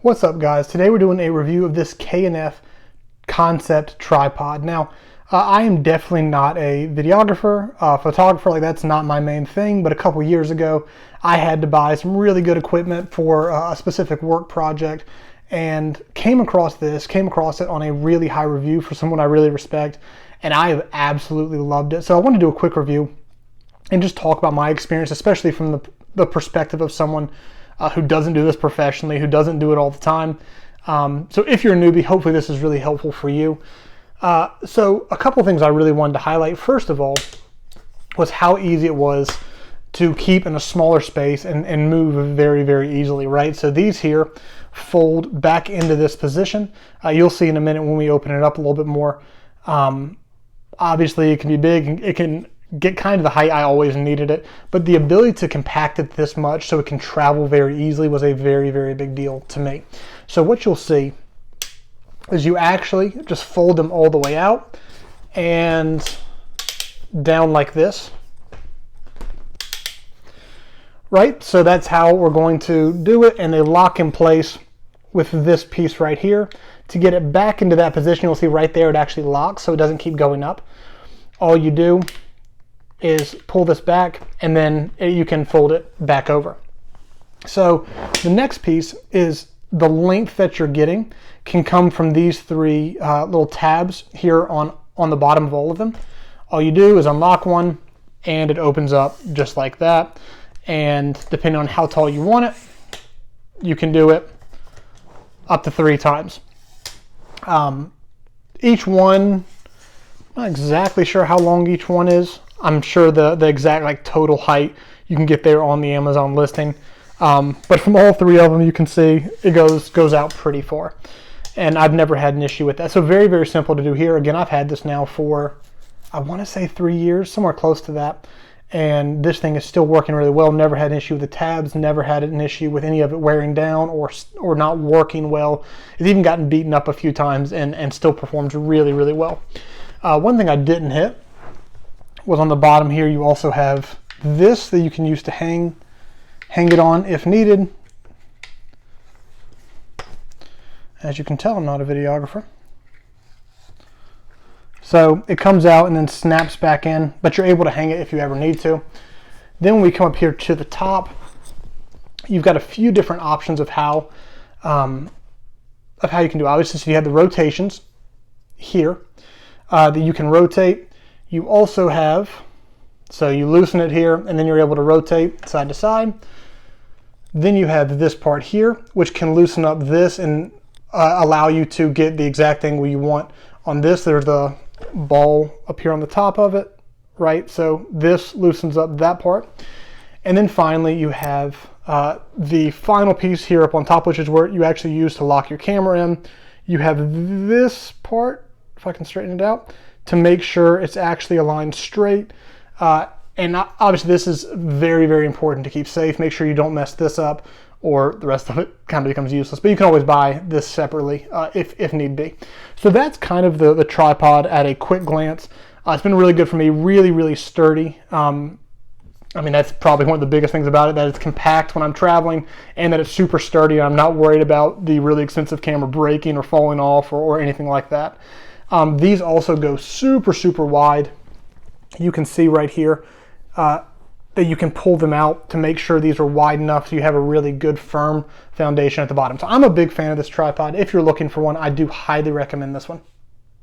What's up, guys? Today we're doing a review of this K&F Concept Tripod. Now, I am definitely not a videographer, photographer, like that's not my main thing, but a couple years ago I had to buy some really good equipment for a specific work project and came across it on a really high review for someone I really respect, and I have absolutely loved it. So I want to do a quick review and just talk about my experience, especially from the perspective of someone who doesn't do this professionally, who doesn't do it all the time. So if you're a newbie, hopefully this is really helpful for you. So a couple things I really wanted to highlight. First of all, was how easy it was to keep in a smaller space and move very, very easily, right? So these here fold back into this position. You'll see in a minute when we open it up a little bit more. Obviously it can be big, it can get kind of the height I always needed it, but the ability to compact it this much so it can travel very easily was a very, very big deal to me. So what you'll see is you actually just fold them all the way out and down like this, right? So that's how we're going to do it, and they lock in place with this piece right here. To get it back into that position, you'll see right there it actually locks so it doesn't keep going up. All you do is pull this back and then you can fold it back over. So the next piece is the length that you're getting can come from these three little tabs here on the bottom of all of them. All you do is unlock one and it opens up just like that. And depending on how tall you want it, you can do it up to 3 times. Each one, I'm not exactly sure how long each one is. I'm sure the exact like total height you can get there on the Amazon listing. But from all 3 of them, you can see it goes out pretty far. And I've never had an issue with that. So very, very simple to do here. Again, I've had this now for, I want to say 3 years, somewhere close to that. And this thing is still working really well. Never had an issue with the tabs, never had an issue with any of it wearing down or not working well. It's even gotten beaten up a few times and still performs really, really well. One thing I didn't hit was on the bottom here. You also have this that you can use to hang it on if needed. As you can tell, I'm not a videographer. So it comes out and then snaps back in, but you're able to hang it if you ever need to. Then when we come up here to the top, you've got a few different options of how you can do it. Obviously, so you have the rotations here that you can rotate. You also have, so you loosen it here and then you're able to rotate side to side. Then you have this part here, which can loosen up this and allow you to get the exact angle you want on this. There's the ball up here on the top of it, right? So this loosens up that part. And then finally you have the final piece here up on top, which is where you actually use to lock your camera in. You have this part, if I can straighten it out, to make sure it's actually aligned straight. And obviously this is very, very important to keep safe. Make sure you don't mess this up or the rest of it kind of becomes useless. But you can always buy this separately if need be. So that's kind of the tripod at a quick glance. It's been really good for me, really, really sturdy. I mean, that's probably one of the biggest things about it, that it's compact when I'm traveling and that it's super sturdy. I'm not worried about the really expensive camera breaking or falling off or anything like that. These also go super, super wide. You can see right here that you can pull them out to make sure these are wide enough so you have a really good firm foundation at the bottom. So I'm a big fan of this tripod. If you're looking for one, I do highly recommend this one.